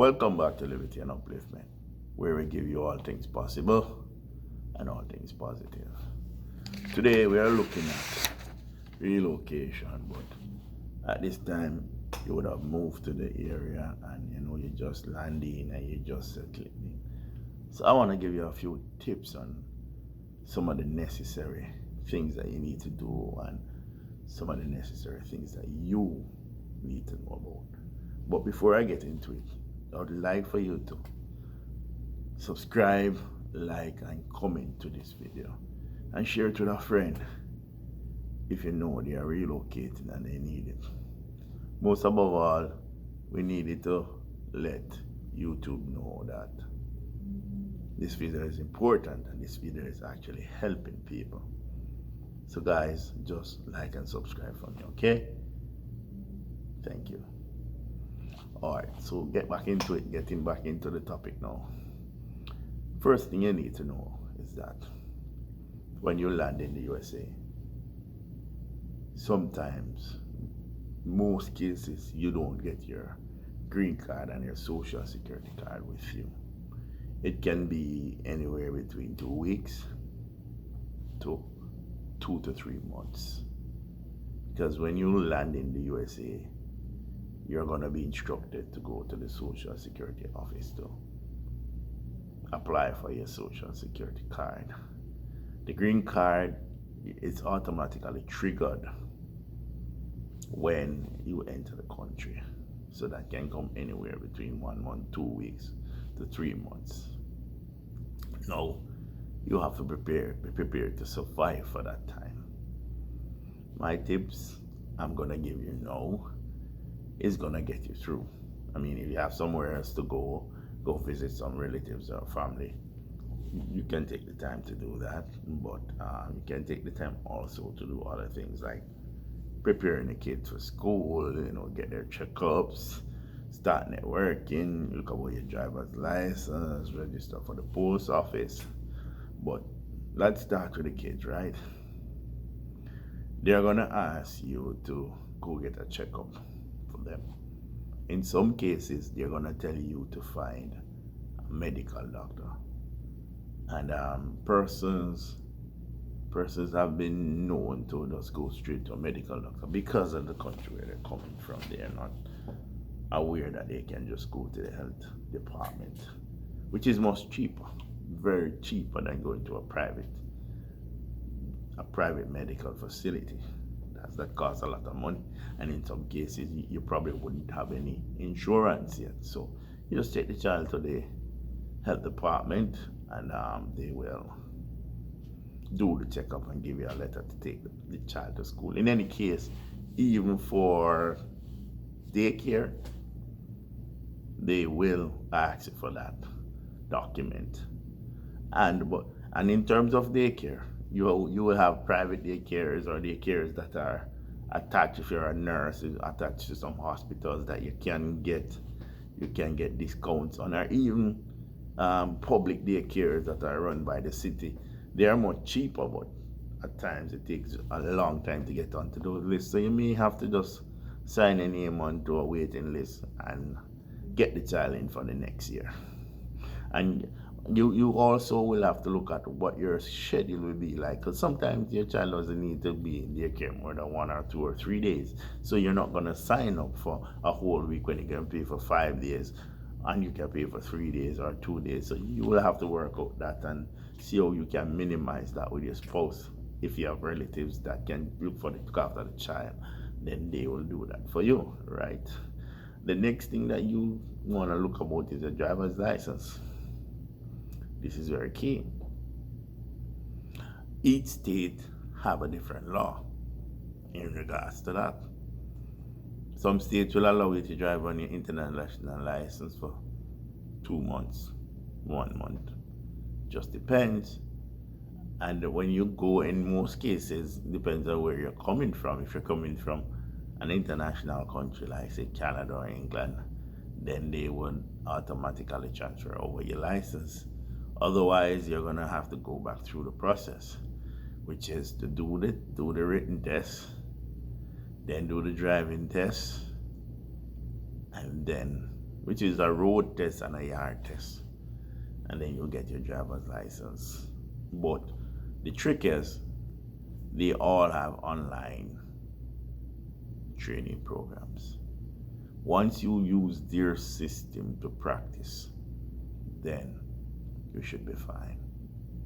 Welcome back to Livity and Upliftment, where we give you all things possible and all things positive. Today we are looking at relocation, but at this time you would have moved to the area and you just landing and you just settling in. So I want to give you a few tips on some of the necessary things that you need to do and some of the necessary things that you need to know about. But before I get into it, I would like for you to subscribe, like, and comment to this video and share it with a friend if you know they are relocating and they need it. Most above all, we needed to let YouTube know that this video is important and this video is actually helping people. So guys, just like and subscribe for me, okay? Thank you. Alright, so getting back into the topic now. First thing you need to know is that when you land in the USA, sometimes, most cases, you don't get your green card and your social security card with you. It can be anywhere between 2 weeks to 2 to 3 months. Because when you land in the USA, you're going to be instructed to go to the Social Security office to apply for your Social Security card. The green card is automatically triggered when you enter the country. So that can come anywhere between 1 month, 2 weeks to 3 months. Now, you have to be prepared to survive for that time. My tips I'm going to give you now is gonna get you through. I mean, if you have somewhere else to go visit some relatives or family, you can take the time to do that, but you can take the time also to do other things like preparing the kids for school, get their checkups, start networking, look about your driver's license, register for the post office. But let's start with the kids, right? They're gonna ask you to go get a checkup for them. In some cases, they're gonna tell you to find a medical doctor, and persons have been known to just go straight to a medical doctor because of the country where they're coming from. They're not aware that they can just go to the health department, which is much cheaper, very cheaper than going to a private medical facility. That costs a lot of money, and in some cases you probably wouldn't have any insurance yet. So you just take the child to the health department and they will do the checkup and give you a letter to take the child to school. In any case, even for daycare, they will ask you for that document. And in terms of daycare, you will have private daycares or daycares that are attached. If you're a nurse, attached to some hospitals that you can get discounts on, or even public daycares that are run by the city. They are much cheaper, but at times it takes a long time to get onto those lists. So you may have to just sign a name onto a waiting list and get the child in for the next year. And you also will have to look at what your schedule will be like, because sometimes your child doesn't need to be in daycare more than 1 or 2 or 3 days. So you're not going to sign up for a whole week when you can pay for 5 days and you can pay for 3 days or 2 days. So you will have to work out that and see how you can minimize that with your spouse. If you have relatives that can look after the child, then they will do that for you, right? The next thing that you want to look about is your driver's license. This is very key. Each state have a different law in regards to that. Some states will allow you to drive on your international license for 2 months, 1 month. Just depends. And when you go, in most cases, depends on where you're coming from. If you're coming from an international country like, say, Canada or England, then they would automatically transfer over your license. Otherwise, you're gonna have to go back through the process, which is to do the written test, then do the driving test, and then which is a road test and a yard test, and then you get your driver's license. But the trick is, they all have online training programs. Once you use their system to practice, then you should be fine.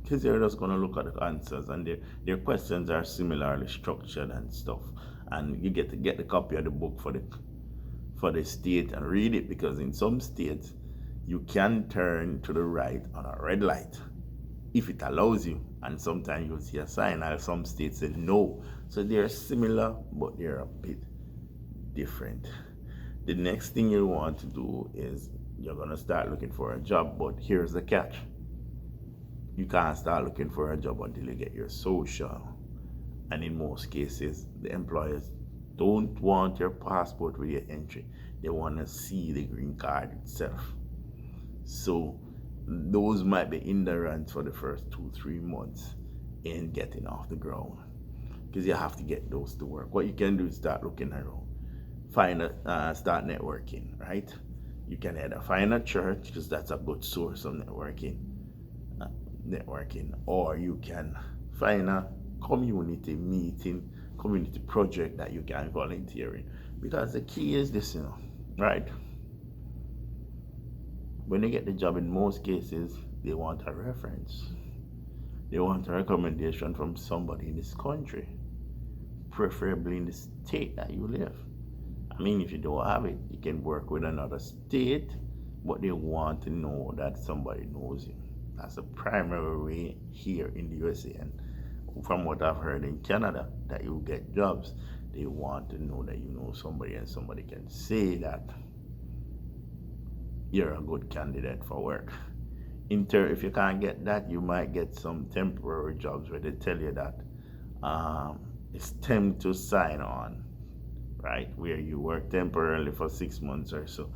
Because they're just going to look at the answers, and their questions are similarly structured and stuff. And you get to get the copy of the book for the state and read it, because in some states you can turn to the right on a red light if it allows you, and sometimes you'll see a sign, and some states say no. So they're similar, but they're a bit different. The next thing you want to do is you're going to start looking for a job, but here's the catch. You can't start looking for a job until you get your social. And in most cases, the employers don't want your passport with your entry. They want to see the green card itself. So those might be hindrance for the first 2-3 months in getting off the ground, because you have to get those to work. What you can do is start looking around, start networking, right? You can either find a church, because that's a good source of networking, or you can find a community meeting, community project that you can volunteer in. Because the key is this, right? When they get the job, in most cases, they want a reference. They want a recommendation from somebody in this country, preferably in the state that you live. I mean, if you don't have it, you can work with another state, but they want to know that somebody knows you. That's the primary way here in the USA. And from what I've heard in Canada, that you get jobs, they want to know that you know somebody, and somebody can say that you're a good candidate for work. If you can't get that, you might get some temporary jobs where they tell you that it's time to sign on, right? Where you work temporarily for 6 months or so,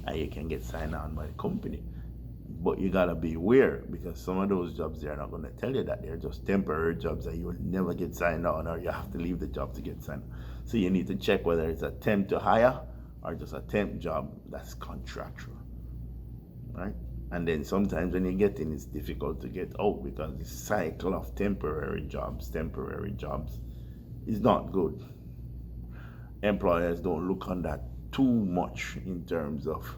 and you can get signed on by the company. But you gotta be aware, because some of those jobs, they're not gonna tell you that they're just temporary jobs and you will never get signed on, or you have to leave the job to get signed on. So you need to check whether it's a temp to hire or just a temp job that's contractual, right? And then sometimes when you get in, it's difficult to get out, because the cycle of temporary jobs is not good. Employers don't look on that too much in terms of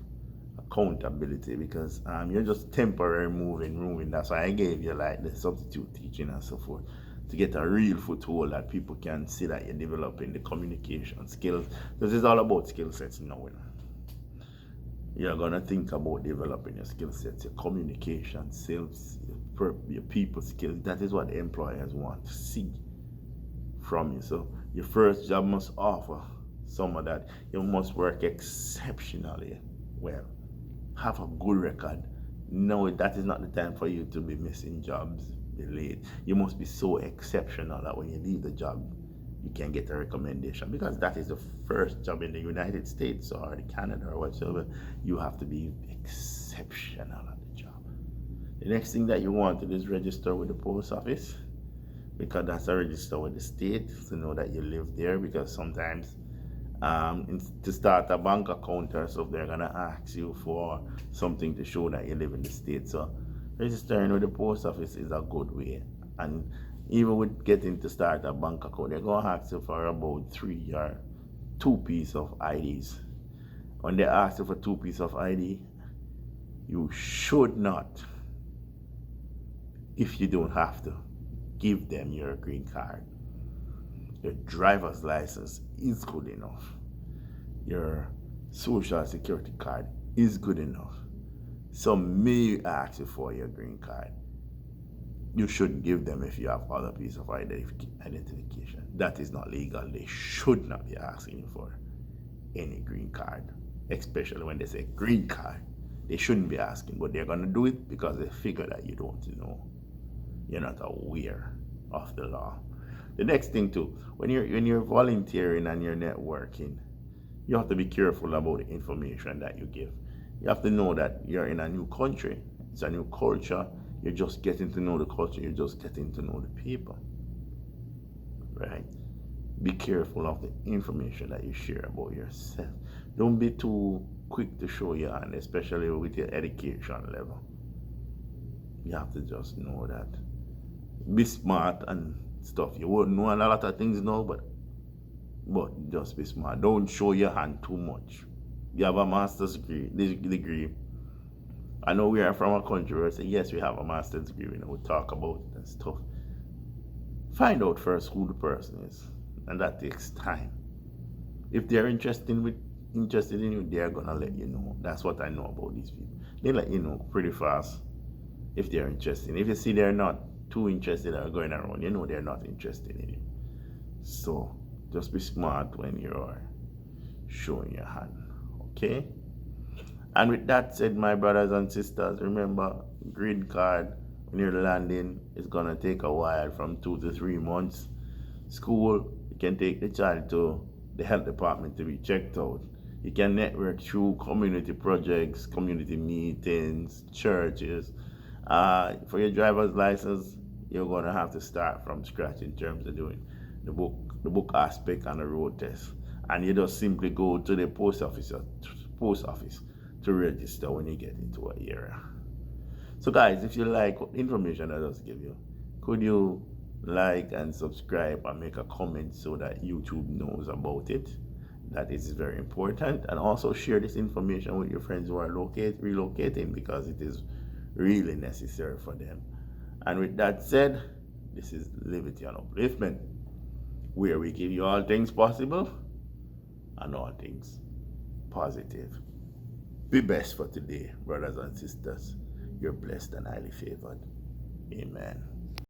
accountability, because you're just temporary moving. That's why I gave you like the substitute teaching and so forth, to get a real foothold that people can see that you're developing the communication skills, because it's all about skill sets now. You're gonna think about developing your skill sets, your communication skills, your people skills. That is what the employers want to see from you. So your first job must offer some of that. You must work exceptionally well, have a good record. No, that is not the time for you to be missing jobs, be late. You must be so exceptional that when you leave the job, you can get a recommendation, because that is the first job in the United States or Canada or whatsoever. You have to be exceptional at the job. The next thing that you want to do is register with the post office, because that's a register with the state to know that you live there, because sometimes to start a bank account or so, they're gonna ask you for something to show that you live in the state. So registering with the post office is a good way. And even with getting to start a bank account, they're gonna ask you for about 3 or 2 pieces of IDs. When they ask you for 2 pieces of ID, you should not, if you don't have to, give them your green card. Your driver's license is good enough. Your social security card is good enough. Some may ask you for your green card. You shouldn't give them if you have other piece of identification. That is not legal. They should not be asking you for any green card, especially when they say green card. They shouldn't be asking, but they're gonna do it because they figure that you don't know. You're not aware of the law. The next thing too, when you're volunteering and you're networking, you have to be careful about the information that you give. You have to know that you're in a new country, it's a new culture, you're just getting to know the culture, you're just getting to know the people, right? Be careful of the information that you share about yourself. Don't be too quick to show your hand, especially with your education level. You have to just know that. Be smart and stuff. You won't know a lot of things now, but just be smart. Don't show your hand too much. You have a master's degree. I know we are from a country where say yes, we have a master's degree. We talk about it and stuff. Find out first who the person is, and that takes time. If they're interested in you, they're gonna let you know. That's what I know about these people. They let you know pretty fast if they're interested. If you see they're not too interested or going around, you know they're not interested in you. So just be smart when you're showing your hand. Okay? And with that said, my brothers and sisters, remember, green card when you're landing is gonna take a while, from 2 to 3 months. School, you can take the child to the health department to be checked out. You can network through community projects, community meetings, churches. For your driver's license, you're gonna have to start from scratch in terms of doing the book aspect and the road test. And you just simply go to the post office to register when you get into an area. So guys, if you like what information I just give you, could you like and subscribe and make a comment so that YouTube knows about it? That is very important. And also share this information with your friends who are relocating, because it is really necessary for them. And with that said, this is Livity and Upliftment, where we give you all things possible and all things positive. Be best for today, brothers and sisters. You're blessed and highly favored. Amen.